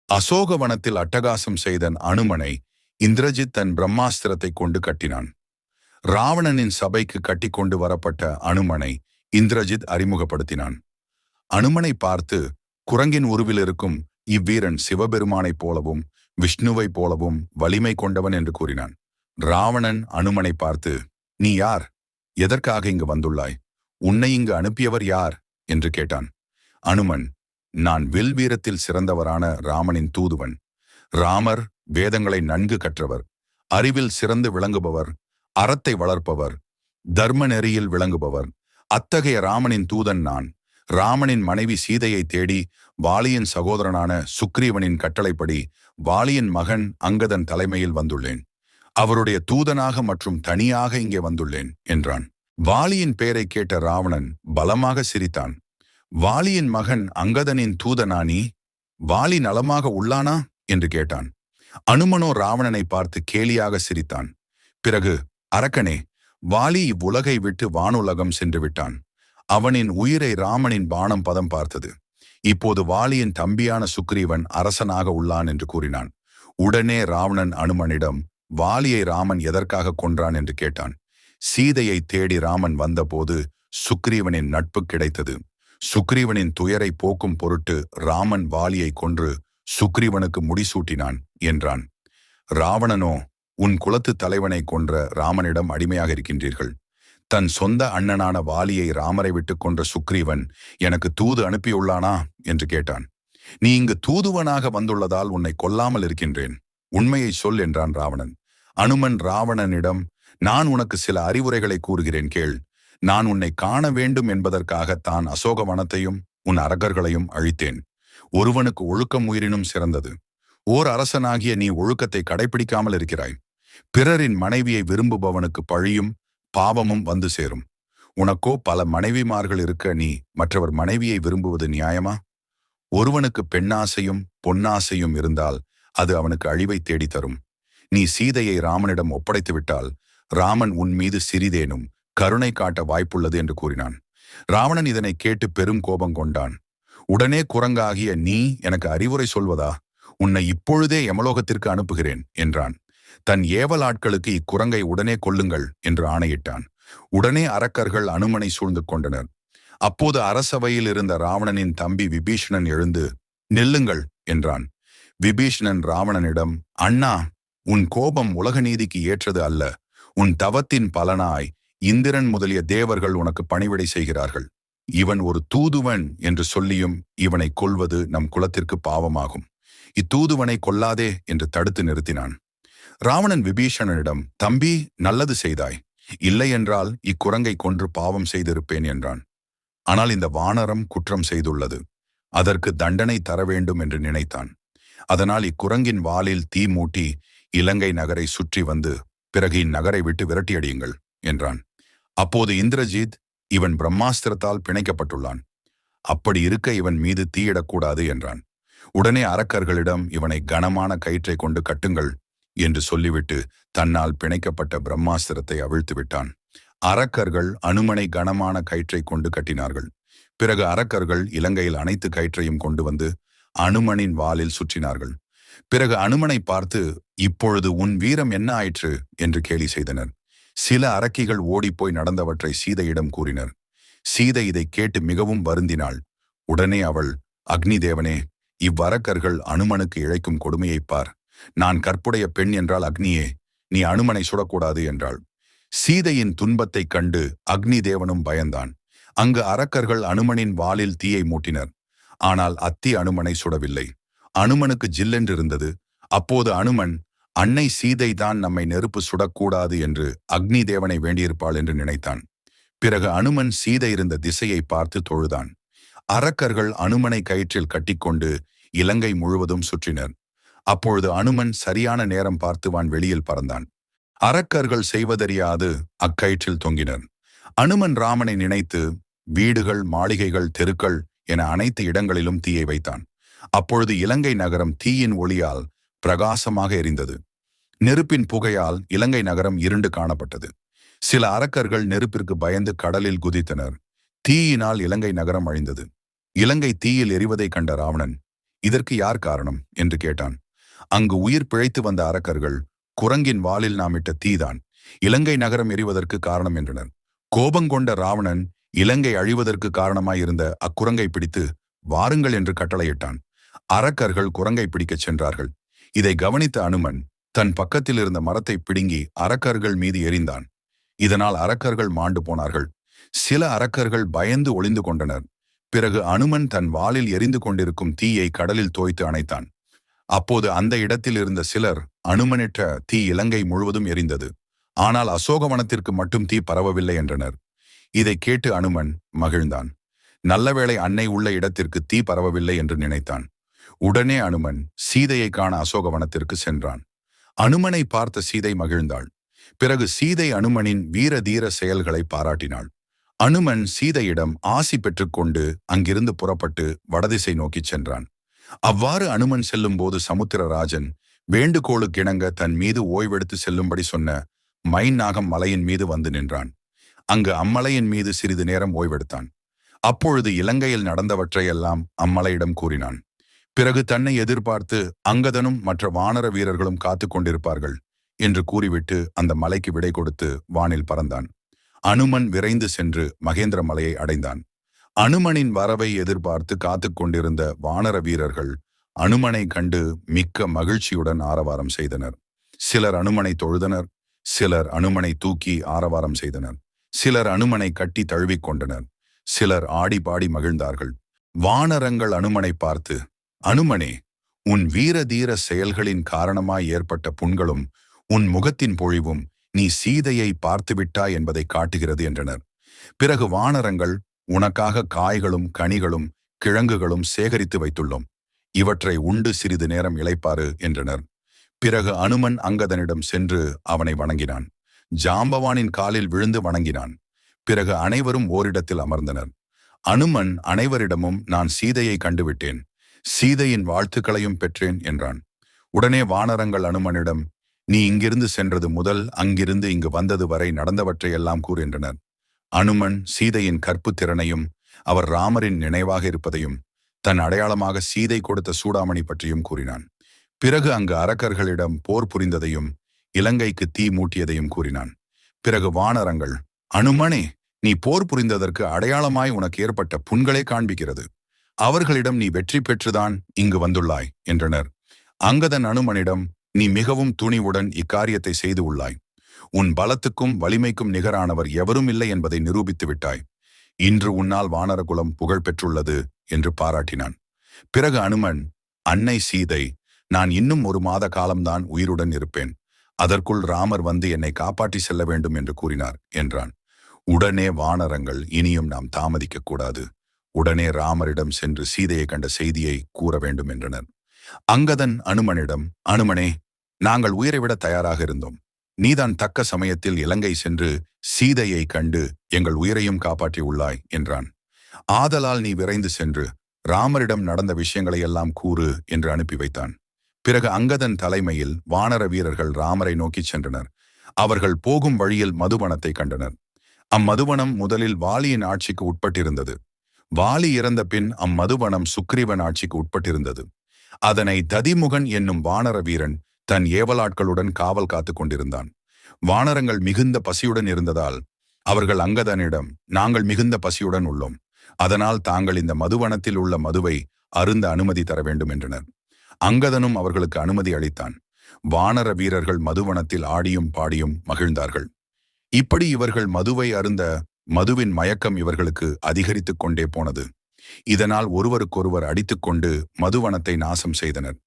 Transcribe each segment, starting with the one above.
அசோகவனத்தில் அட்டகாசம் செய்த அனுமனை இந்திரஜித் தன் பிரம்மாஸ்திரத்தை கொண்டு கட்டினான். ராவணனின் சபைக்கு கட்டிக்கொண்டு வரப்பட்ட அனுமனை இந்திரஜித் அறிமுகப்படுத்தினான். அனுமனை பார்த்து, குரங்கின் உருவில் இருக்கும் இவ்வீரன் சிவபெருமானைப் போலவும் விஷ்ணுவைப் போலவும் வலிமை கொண்டவன் என்று கூறினான். ராவணன் அனுமனை பார்த்து, நீ யார்? எதற்காக இங்கு வந்துள்ளாய்? உன்னை இங்கு அனுப்பியவர் யார் என்று கேட்டான். அனுமன், நான் வில் வீரத்தில் சிறந்தவரான ராமனின் தூதுவன். ராமர் வேதங்களை நன்கு கற்றவர், அறிவில் சிறந்து விளங்குபவர், அறத்தை வளர்ப்பவர், தர்ம நெறியில் விளங்குபவர். அத்தகைய ராமனின் தூதன் நான். ராமனின் மனைவி சீதையை தேடி வாலியின் சகோதரனான சுக்ரீவனின் கட்டளைப்படி வாலியின் மகன் அங்கதன் தலைமையில் வந்துள்ளேன். அவருடைய தூதனாக மற்றும் தனியாக இங்கே வந்துள்ளேன் என்றான். வாலியின் பெயரை கேட்ட ராவணன் பலமாக சிரித்தான். வாலியின் மகன் அங்கதனின் தூதனா நீ? வாலி நலமாக உள்ளானா என்று கேட்டான். அனுமனோ ராவணனை பார்த்து கேலியாக சிரித்தான். பிறகு, அரக்கனே, வாலி இவ்வுலகை விட்டு வானுலகம் சென்று விட்டான். அவனின் உயிரை ராமனின் பாணம் பதம் பார்த்தது. இப்போது வாலியின் தம்பியான சுக்ரீவன் அரசனாக உள்ளான் என்று கூறினான். உடனே ராவணன் அனுமனிடம் வாலியை ராமன் எதற்காக கொன்றான் என்று கேட்டான். சீதையை தேடி ராமன் வந்தபோது சுக்ரீவனின் நட்பு கிடைத்தது. சுக்ரீவனின் துயரை போக்கும் பொருட்டு ராமன் வாலியை கொன்று சுக்ரீவனுக்கு முடிசூட்டினான் என்றான். ராவணனோ, உன் குலத்து தலைவனை கொன்ற ராமனிடம் அடிமையாக இருக்கின்றீர்கள். தன் சொந்த அண்ணனான வாலியை ராமரை விட்டு கொன்ற சுக்ரீவன் எனக்கு தூது அனுப்பியுள்ளானா என்று கேட்டான். நீ இங்கு தூதுவனாக வந்துள்ளதால் உன்னை கொல்லாமல் இருக்கின்றேன். உண்மையை சொல் என்றான் ராவணன். அனுமன் ராவணனிடம், நான் உனக்கு சில அறிவுரைகளை கூறுகிறேன் கேள். நான் உன்னை காண வேண்டும் என்பதற்காகத்தான் அசோகவனத்தையும் உன் அரக்கர்களையும் அழித்தேன். ஒருவனுக்கு ஒழுக்கம் உயிரினும் சிறந்தது. ஓர் அரசனாகிய நீ ஒழுக்கத்தை கடைபிடிக்காமல் இருக்கிறாய். பிறரின் மனைவியை விரும்புபவனுக்கு பழியும் பாவமும் வந்து சேரும். உனக்கோ பல மனைவிமார்கள் இருக்க நீ மற்றவர் மனைவியை விரும்புவது நியாயமா? ஒருவனுக்கு பெண்ணாசையும் பொன்னாசையும் இருந்தால் அது அவனுக்கு அழிவை தேடி தரும். நீ சீதையை ராமனிடம் ஒப்படைத்து விட்டால் ராமன் உன் மீது சிறிதேனும் கருணை காட்ட வாய்ப்புள்ளது என்று கூறினான். ராவணன் இதனை கேட்டு பெரும் கோபம் கொண்டான். உடனே குரங்காகிய நீ எனக்கு அறிவுரை சொல்வதா? உன்னை இப்பொழுதே யமலோகத்திற்கு அனுப்புகிறேன் என்றான். தன் ஏவல் ஆட்களுக்கு இக்குரங்கை உடனே கொல்லுங்கள் என்று ஆணையிட்டான். உடனே அரக்கர்கள் அனுமனை சூழ்ந்து கொண்டனர். அப்போது அரசவையில் இருந்த ராவணனின் தம்பி விபீஷணன் எழுந்து, நில்லுங்கள் என்றான். விபீஷணன் ராவணனிடம், அண்ணா, உன் கோபம் உலக நீதிக்கு ஏற்றது அல்ல. உன் தவத்தின் பலனாய் இந்திரன் முதலிய தேவர்கள் உனக்கு பணிவிடை செய்கிறார்கள். இவன் ஒரு தூதுவன் என்று சொல்லியும் இவனை கொல்வது நம் குலத்திற்கு பாவமாகும். இத்தூதுவனை கொல்லாதே என்று தடுத்து நிறுத்தினான். ராவணன் விபீஷணனிடம், தம்பி, நல்லது செய்தாய். இல்லை என்றால் இக்குரங்கை கொன்று பாவம் செய்திருப்பேன் என்றான். ஆனால் இந்த வானரம் குற்றம் செய்துள்ளது. அதற்கு தண்டனை தர வேண்டும் என்று நினைத்தான். அதனால் இக்குரங்கின் வாலில் தீ மூட்டி இலங்கை நகரை சுற்றி வந்து பிறகு இந்நகரை விட்டு விரட்டியடியுங்கள் என்றான். அப்போது இந்திரஜித், இவன் பிரம்மாஸ்திரத்தால் பிணைக்கப்பட்டுள்ளான். அப்படி இருக்க இவன் மீது தீயிடக்கூடாது என்றான். உடனே அரக்கர்களிடம், இவனை கனமான கயிற்றை கொண்டு கட்டுங்கள் என்று சொல்லிவிட்டு தன்னால் பிணைக்கப்பட்ட பிரம்மாஸ்திரத்தை அவிழ்த்து விட்டான். அரக்கர்கள் அனுமனை கனமான கயிற்றை கொண்டு கட்டினார்கள். பிறகு அரக்கர்கள் இலங்கையில் அனைத்து கயிற்றையும் கொண்டு வந்து அனுமனின் வாலில் சுற்றினார்கள். பிறகு அனுமனை பார்த்து, இப்பொழுது உன் வீரம் என்ன ஆயிற்று என்று கேலி செய்தனர். சில அரக்கிகள் ஓடிப்போய் நடந்தவற்றை சீதையிடம் கூறினர். சீதை இதை கேட்டு மிகவும் வருந்தினாள். உடனே அவள், அக்னி தேவனே, இவ்வரக்கர்கள் அனுமனுக்கு இழைக்கும் கொடுமையைப் பார். நான் கற்புடைய பெண் என்றால் அக்னியே, நீ அனுமனை சுடக்கூடாது என்றாள். சீதையின் துன்பத்தைக் கண்டு அக்னி தேவனும் பயந்தான். அங்கு அரக்கர்கள் அனுமனின் வாலில் தீயை மூட்டினர். ஆனால் அத்தி அனுமனை சுடவில்லை. அனுமனுக்கு ஜில்லென்றிருந்தது. அப்போது அனுமன், அன்னை சீதை தான் நம்மை நெருப்பு சுடக்கூடாது என்று அக்னி தேவனை வேண்டியிருப்பாள் என்று நினைத்தான். பிறகு அனுமன் சீதை இருந்த திசையை பார்த்து தொழுதான். அரக்கர்கள் அனுமனை கயிற்றில் கட்டிக்கொண்டு இலங்கை முழுவதும் சுற்றினர். அப்பொழுது அனுமன் சரியான நேரம் பார்த்து வான் வெளியில் பறந்தான். அரக்கர்கள் செய்வதறியாது அக்கயிற்றில் தொங்கினர். அனுமன் ராமனை நினைத்து வீடுகள், மாளிகைகள், தெருக்கள் என அனைத்து இடங்களிலும் தீயை வைத்தான். அப்பொழுது இலங்கை நகரம் தீயின் ஒளியால் பிரகாசமாக எரிந்தது. நெருப்பின் புகையால் இலங்கை நகரம் இருண்டு காணப்பட்டது. சில அரக்கர்கள் நெருப்பிற்கு பயந்து கடலில் குதித்தனர். தீயினால் இலங்கை நகரம் அழிந்தது. இலங்கை தீயில் எரிவதை கண்ட ராவணன், இதற்கு யார் காரணம் என்று கேட்டான். அங்கு உயிர் பிழைத்து வந்த அரக்கர்கள், குரங்கின் வாலில் நாம் இட்ட தீதான் இலங்கை நகரம் எரிவதற்கு காரணம் என்றனர். கோபங்கொண்ட ராவணன் இலங்கை அழிவதற்கு காரணமாயிருந்த அக்குரங்கை பிடித்து வாருங்கள் என்று கட்டளையிட்டான். அரக்கர்கள் குரங்கை பிடிக்கச் சென்றார்கள். இதை கவனித்த அனுமன் தன் பக்கத்தில் இருந்த மரத்தை பிடுங்கி அரக்கர்கள் மீது எறிந்தான். இதனால் அரக்கர்கள் மாண்டு போனார்கள். சில அரக்கர்கள் பயந்து ஒளிந்து கொண்டனர். பிறகு அனுமன் தன் வாளில் எரிந்து கொண்டிருக்கும் தீயை கடலில் தோய்த்து அணைத்தான். அப்போது அந்த இடத்தில் இருந்த சிலர், அனுமனிட்ட தீ இலங்கை முழுவதும் எரிந்தது, ஆனால் அசோகவனத்திற்கு மட்டும் தீ பரவவில்லை என்றனர். இதை கேட்டு அனுமன் மகிழ்ந்தான். நல்லவேளை அன்னை உள்ள இடத்திற்கு தீ பரவவில்லை என்று நினைத்தான். உடனே அனுமன் சீதையை காண அசோகவனத்திற்கு சென்றான். அனுமனை பார்த்த சீதை மகிழ்ந்தாள். பிறகு சீதை அனுமனின் வீர தீர செயல்களை பாராட்டினாள். அனுமன் சீதையிடம் ஆசி பெற்றுக்கொண்டு அங்கிருந்து புறப்பட்டு வடதிசை நோக்கிச் சென்றான். அவ்வாறு அனுமன் செல்லும்போது சமுத்திரராஜன் வேண்டுகோளுக்கிணங்க தன் மீது ஓய்வெடுத்து செல்லும்படி சொன்ன மைநாகம் மலையின் மீது வந்து நின்றான். அங்கு அம்மலையின் மீது சிறிது நேரம் ஓய்வெடுத்தான். அப்பொழுது இலங்கையில் நடந்தவற்றையெல்லாம் அம்மலையிடம் கூறினான். பிறகு தன்னை எதிர்பார்த்து அங்கதனும் மற்ற வானர வீரர்களும் காத்து கொண்டிருப்பார்கள் என்று கூறிவிட்டு அந்த மலைக்கு விடை கொடுத்து வானில் பறந்தான். அனுமன் விரைந்து சென்று மகேந்திர மலையை அடைந்தான். அனுமனின் வரவை எதிர்பார்த்து காத்து கொண்டிருந்த வானர வீரர்கள் அனுமனை கண்டு மிக்க மகிழ்ச்சியுடன் ஆரவாரம் செய்தனர். சிலர் அனுமனை தொழுதனர், சிலர் அனுமனை தூக்கி ஆரவாரம் செய்தனர், சிலர் அனுமனை கட்டி தழுவிக்கொண்டனர், சிலர் ஆடி பாடி மகிழ்ந்தார்கள். வானரங்கள் அனுமனை பார்த்து, அனுமனே, உன் வீர தீர செயல்களின் காரணமாய் ஏற்பட்ட புண்களும் உன் முகத்தின் பொழிவும் நீ சீதையை பார்த்துவிட்டாய் என்பதை காட்டுகிறது என்றனர். பிறகு வானரங்கள், உனக்காக காய்களும் கனிகளும் கிழங்குகளும் சேகரித்து வைத்துள்ளோம், இவற்றை உண்டு சிறிது நேரம் இளைப்பாறு என்றனர். பிறகு அனுமன் அங்கதனிடம் சென்று அவனை வணங்கினான். ஜாம்பவானின் காலில் விழுந்து வணங்கினான். பிறகு அனைவரும் ஓரிடத்தில் அமர்ந்தனர். அனுமன் அனைவரிடமும், நான் சீதையை கண்டுவிட்டேன், சீதையின் வாழ்த்துக்களையும் பெற்றேன் என்றான். உடனே வானரங்கள் அனுமனிடம், நீ இங்கிருந்து சென்றது முதல் அங்கிருந்து இங்கு வந்தது வரை நடந்தவற்றையெல்லாம் கூறுகின்றனர். அனுமன் சீதையின் கற்பு திறனையும் அவர் ராமரின் நினைவாக இருப்பதையும் தன் அடையாளமாக சீதை கொடுத்த சூடாமணி பற்றியும் கூறினான். பிறகு அங்கு அரக்கர்களிடம் போர் புரிந்ததையும் இலங்கைக்கு தீ மூட்டியதையும் கூறினான். பிறகு வானரங்கள், அனுமனே, நீ போர் புரிந்ததற்கு அடையாளமாய் உனக்கு ஏற்பட்ட புண்களை காண்பிக்கிறது, அவர்களிடம் நீ வெற்றி பெற்றுதான் இங்கு வந்துள்ளாய் என்றனர். அங்கதன் அனுமனிடம், நீ மிகவும் துணிவுடன் இக்காரியத்தை செய்து உள்ளாய், உன் பலத்துக்கும் வலிமைக்கும் நிகரானவர் எவரும் இல்லை என்பதை நிரூபித்து விட்டாய், இன்று உன்னால் வானரகுலம் புகழ் பெற்றுள்ளது என்று பாராட்டினான். பிறகு அனுமன், அன்னை சீதை, நான் இன்னும் 1 மாத காலம்தான் உயிருடன் இருப்பேன், அதற்குள் ராமர் வந்து என்னை காப்பாற்றி செல்ல வேண்டும் என்று கூறினார் என்றான். உடனே வானரங்கள், இனியும் நாம் தாமதிக்க கூடாது, உடனே ராமரிடம் சென்று சீதையை கண்ட செய்தியை கூற வேண்டும் என்றனர். அங்கதன் அனுமனிடம், அனுமனே, நாங்கள் உயிரை விட தயாராக இருந்தோம், நீதான் தக்க சமயத்தில் இலங்கை சென்று சீதையை கண்டு எங்கள் உயிரையும் காப்பாற்றி உள்ளாய் என்றான். ஆதலால் நீ விரைந்து சென்று ராமரிடம் நடந்த விஷயங்களை எல்லாம் கூறு என்று அனுப்பி வைத்தான். பிறகு அங்கதன் தலைமையில் வானர வீரர்கள் ராமரை நோக்கிச் சென்றனர். அவர்கள் போகும் வழியில் மதுவனத்தை கண்டனர். அம்மதுவனம் முதலில் வாலியின் ஆட்சிக்கு உட்பட்டிருந்தது. வாலி இறந்த பின் அம்மதுவனம் சுக்ரீவன் ஆட்சிக்கு உட்பட்டிருந்தது. அதனை ததிமுகன் என்னும் வானர வீரன் தன் ஏவலாட்களுடன் காவல் காத்து கொண்டிருந்தான். வானரங்கள் மிகுந்த பசியுடன் இருந்ததால் அவர்கள் அங்கதனிடம், நாங்கள் மிகுந்த பசியுடன் உள்ளோம், அதனால் தாங்கள் இந்த மதுவனத்தில் உள்ள மதுவை அருந்த அனுமதி தர வேண்டும் என்றனர். அங்கதனும் அவர்களுக்கு அனுமதி அளித்தான். வானர வீரர்கள் மதுவனத்தில் ஆடியும் பாடியும் மகிழ்ந்தார்கள். இப்படி இவர்கள் மதுவை அருந்த மதுவின் மயக்கம் இவர்களுக்கு அதிகரித்துக் கொண்டே போனது. இதனால் ஒருவருக்கொருவர் அடித்துக்கொண்டு மதுவனத்தை நாசம் செய்தனர்.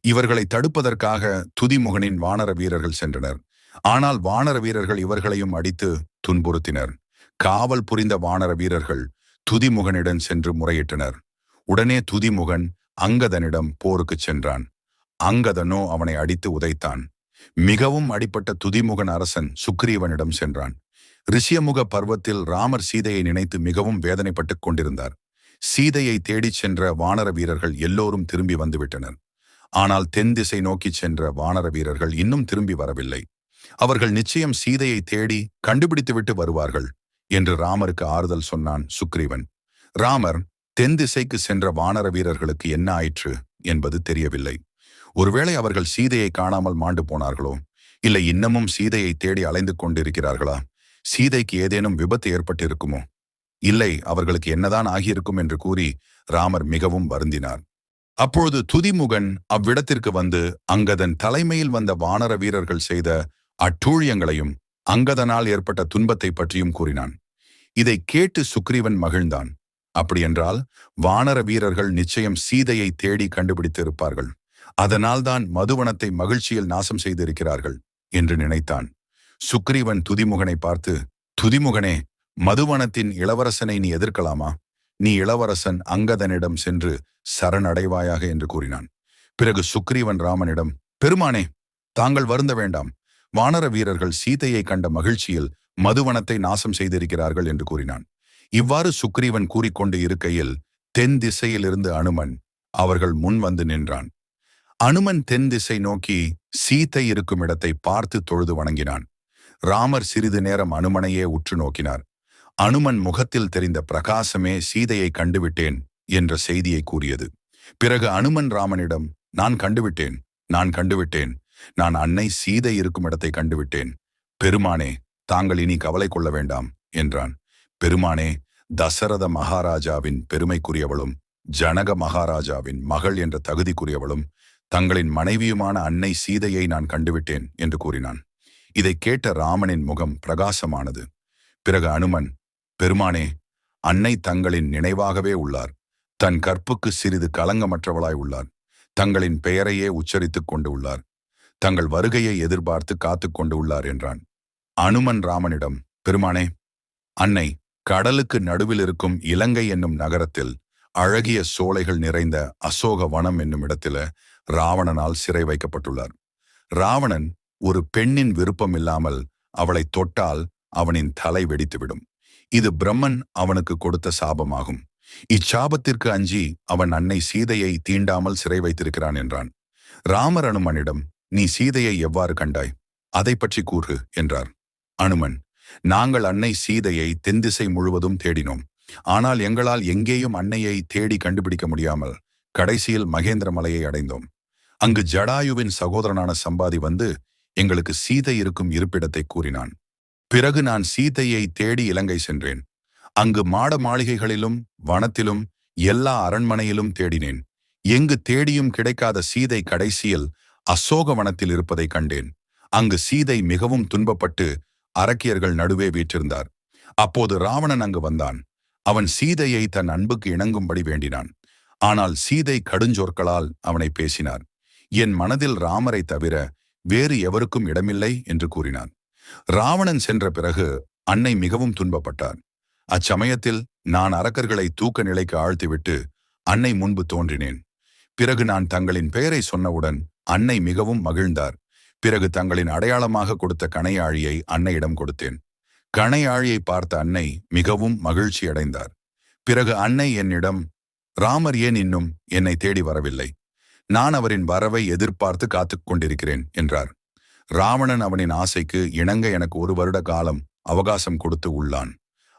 இவர்களை தடுப்பதற்காக துதிமுகனின் வானர வீரர்கள் சென்றனர். ஆனால் வானர வீரர்கள் இவர்களையும் அடித்து துன்புறுத்தினர். காவல் புரிந்த வானர வீரர்கள் துதிமுகனிடம் சென்று முறையிட்டனர். உடனே துதிமுகன் அங்கதனிடம் போருக்கு சென்றான். அங்கதனோ அவனை அடித்து உதைத்தான். மிகவும் அடிப்பட்ட துதிமுகன் அரசன் சுக்ரீவனிடம் சென்றான். ரிஷியமுக பர்வத்தில் ராமர் சீதையை நினைத்து மிகவும் வேதனைப்பட்டுக் கொண்டிருந்தார். சீதையை தேடிச் சென்ற வானர வீரர்கள் எல்லோரும் திரும்பி வந்துவிட்டனர். ஆனால் தென் திசை நோக்கிச் சென்ற வானர வீரர்கள் இன்னும் திரும்பி வரவில்லை. அவர்கள் நிச்சயம் சீதையை தேடி கண்டுபிடித்துவிட்டு வருவார்கள் என்று ராமருக்கு ஆறுதல் சொன்னான் சுக்ரீவன். ராமர், தென் திசைக்கு சென்ற வானர வீரர்களுக்கு என்ன ஆயிற்று என்பது தெரியவில்லை. ஒருவேளை அவர்கள் சீதையை காணாமல் மாண்டு போனார்களோ, இல்லை இன்னமும் சீதையை தேடி அலைந்து கொண்டிருக்கிறார்களா? சீதைக்கு ஏதேனும் விபத்து ஏற்பட்டிருக்குமோ? இல்லை, அவர்களுக்கு என்னதான் ஆகியிருக்கும் என்று கூறி ராமர் மிகவும் வருந்தினார். அப்பொழுது துதிமுகன் அவ்விடத்திற்கு வந்து அங்கதன் தலைமையில் வந்த வானர வீரர்கள் செய்த அட்டூழியங்களையும் அங்கதனால் ஏற்பட்ட துன்பத்தை பற்றியும் கூறினான். இதை கேட்டு சுக்ரீவன் மகிழ்ந்தான். அப்படியென்றால் வானர வீரர்கள் நிச்சயம் சீதையை தேடி கண்டுபிடித்திருப்பார்கள். அதனால்தான் மதுவனத்தை மகிழ்ச்சியில் நாசம் செய்திருக்கிறார்கள் என்று நினைத்தான். சுக்ரீவன் துதிமுகனை பார்த்து, துதிமுகனே, மதுவனத்தின் இளவரசனை நீ எதிர்க்கலாமா? நீ இளவரசன் அங்கதனிடம் சென்று சரணடைவாயாக என்று கூறினான். பிறகு சுக்ரீவன் ராமனிடம், பெருமானே, தாங்கள் வருந்த வேண்டாம். வானர வீரர்கள் சீதையை கண்ட மகிழ்ச்சியில் மதுவனத்தை நாசம் செய்திருக்கிறார்கள் என்று கூறினான். இவ்வாறு சுக்ரீவன் கூறிக்கொண்டு இருக்கையில் தென் திசையிலிருந்து அனுமன் அவர்கள் முன் வந்து நின்றான். அனுமன் தென் திசை நோக்கி சீதை இருக்கும் இடத்தை பார்த்து தொழுது வணங்கினான். ராமர் சிறிது நேரம் அனுமனையே உற்று நோக்கினார். அனுமன் முகத்தில் தெரிந்த பிரகாசமே சீதையை கண்டுவிட்டேன் என்ற செய்தியை கூறியது. பிறகு அனுமன் ராமனிடம், நான் கண்டுவிட்டேன், நான் கண்டுவிட்டேன், நான் அன்னை சீதை இருக்கும் இடத்தை கண்டுவிட்டேன். பெருமானே, தாங்கள் இனி கவலை கொள்ள வேண்டாம் என்றான். பெருமானே, தசரத மகாராஜாவின் பெருமைக்குரியவளும் ஜனக மகாராஜாவின் மகள் என்ற தகுதிக்குரியவளும் தங்களின் மனைவியுமான அன்னை சீதையை நான் கண்டுவிட்டேன் என்று கூறினான். இதை கேட்ட ராமனின் முகம் பிரகாசமானது. பிறகு அனுமன், பெருமானே, அன்னை தங்களின் நினைவாகவே உள்ளார். தன் கற்புக்கு சிறிது கலங்கமற்றவளாய் உள்ளார். தங்களின் பெயரையே உச்சரித்துக் கொண்டு உள்ளார். தங்கள் வருகையை எதிர்பார்த்து காத்து கொண்டு உள்ளார் என்றான். அனுமன் ராமனிடம், பெருமானே, அன்னை கடலுக்கு நடுவில் இருக்கும் இலங்கை என்னும் நகரத்தில் அழகிய சோலைகள் நிறைந்த அசோக வனம் என்னும் இடத்தில ராவணனால் சிறை வைக்கப்பட்டுள்ளார். ராவணன் ஒரு பெண்ணின் விருப்பம் இல்லாமல் அவளை தொட்டால் அவனின் தலை வெடித்துவிடும். இது பிரம்மன் அவனுக்கு கொடுத்த சாபமாகும். இச்சாபத்திற்கு அஞ்சி அவன் அன்னை சீதையை தீண்டாமல் சிறை வைத்திருக்கிறான் என்றான். ராமர் அனுமனிடம், நீ சீதையை எவ்வாறு கண்டாய்? அதை பற்றி கூறு என்றார். அனுமன், நாங்கள் அன்னை சீதையை தென்திசை முழுவதும் தேடினோம். ஆனால் எங்களால் எங்கேயும் அன்னையை தேடி கண்டுபிடிக்க முடியாமல் கடைசியில் மகேந்திர மலையை அடைந்தோம். அங்கு ஜடாயுவின் சகோதரனான சம்பாதி வந்து எங்களுக்கு சீதை இருக்கும் இருப்பிடத்தை கூறினான். பிறகு நான் சீதையை தேடி இலங்கை சென்றேன். அங்கு மாட மாளிகைகளிலும் வனத்திலும் எல்லா அரண்மனையிலும் தேடினேன். எங்கு தேடியும் கிடைக்காத சீதை கடைசியில் அசோக வனத்தில் இருப்பதை கண்டேன். அங்கு சீதை மிகவும் துன்பப்பட்டு அரக்கியர்கள் நடுவே வீற்றிருந்தார். அப்போது ராவணன் அங்கு வந்தான். அவன் சீதையை தன் அன்புக்கு இணங்கும்படி வேண்டினான். ஆனால் சீதை கடுஞ்சொற்களால் அவனை பேசினார். என் மனதில் ராமரை தவிர வேறு எவருக்கும் இடமில்லை என்று கூறினான். ராவணன் சென்ற பிறகு அன்னை மிகவும் துன்பப்பட்டார். அச்சமயத்தில் நான் அரக்கர்களை தூக்க நிலைக்கு ஆழ்த்திவிட்டு அன்னை முன்பு தோன்றினேன். பிறகு நான் தங்களின் பெயரை சொன்னவுடன் அன்னை மிகவும் மகிழ்ந்தார். பிறகு தங்களின் அடையாளமாக கொடுத்த கணையாழியை அன்னையிடம் கொடுத்தேன். கணையாழியை பார்த்த அன்னை மிகவும் மகிழ்ச்சி அடைந்தார். பிறகு அன்னை என்னிடம், ராமர் ஏன் இன்னும் என்னை தேடி வரவில்லை? நான் அவரின் வரவை எதிர்பார்த்து காத்து கொண்டிருக்கிறேன் என்றார். ராவணன் அவனின் ஆசைக்கு இணங்க எனக்கு 1 வருட காலம் அவகாசம் கொடுத்து உள்ளான்.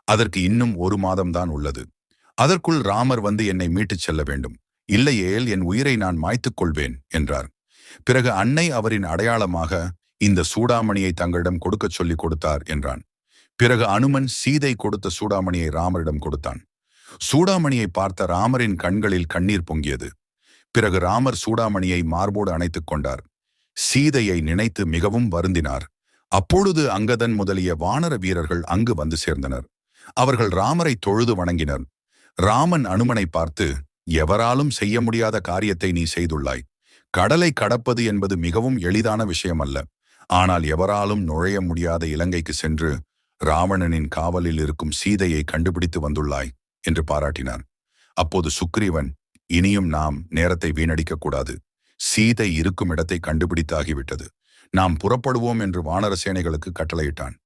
அதற்கு இன்னும் 1 மாதம்தான் உள்ளது. அதற்குள் ராமர் வந்து என்னை மீட்டுச் செல்ல வேண்டும். இல்லையேல் என் உயிரை நான் மாய்த்துக் கொள்வேன் என்றார். பிறகு அன்னை அவரின் அடையாளமாக இந்த சூடாமணியை தங்களிடம் கொடுக்கச் சொல்லி கொடுத்தார் என்றான். பிறகு அனுமன் சீதை கொடுத்த சூடாமணியை ராமரிடம் கொடுத்தான். சூடாமணியை பார்த்த ராமரின் கண்களில் கண்ணீர் பொங்கியது. பிறகு ராமர் சூடாமணியை மார்போடு அணைத்துக் கொண்டார். சீதையை நினைத்து மிகவும் வருந்தினார். அப்பொழுது அங்கதன் முதலிய வானர வீரர்கள் அங்கு வந்து சேர்ந்தனர். அவர்கள் ராமரை தொழுது வணங்கினர். ராமன் அனுமனை பார்த்து, எவராலும் செய்ய முடியாத காரியத்தை நீ செய்துள்ளாய். கடலை கடப்பது என்பது மிகவும் எளிதான விஷயம் அல்ல. ஆனால் எவராலும் நுழைய முடியாத இலங்கைக்கு சென்று ராவணனின் காவலில் இருக்கும் சீதையை கண்டுபிடித்து வந்துள்ளாய் என்று பாராட்டினார். அப்போது சுக்ரீவன், இனியும் நாம் நேரத்தை வீணடிக்க கூடாது. சீதை இருக்கும் இடத்தை கண்டுபிடித்தாகிவிட்டது. நாம் புறப்படுவோம் என்று வானர சேனைகளுக்கு கட்டளையிட்டான்.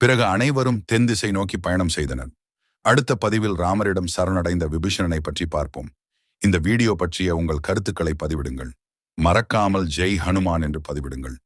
பிறகு அனைவரும் தென் திசை நோக்கி பயணம் செய்தனர். அடுத்த பதிவில் ராமரிடம் சரணடைந்த விபீஷணனை பற்றி பார்ப்போம். இந்த வீடியோ பற்றிய உங்கள் கருத்துக்களை பதிவிடுங்கள். மறக்காமல் ஜெய் ஹனுமான் என்று பதிவிடுங்கள்.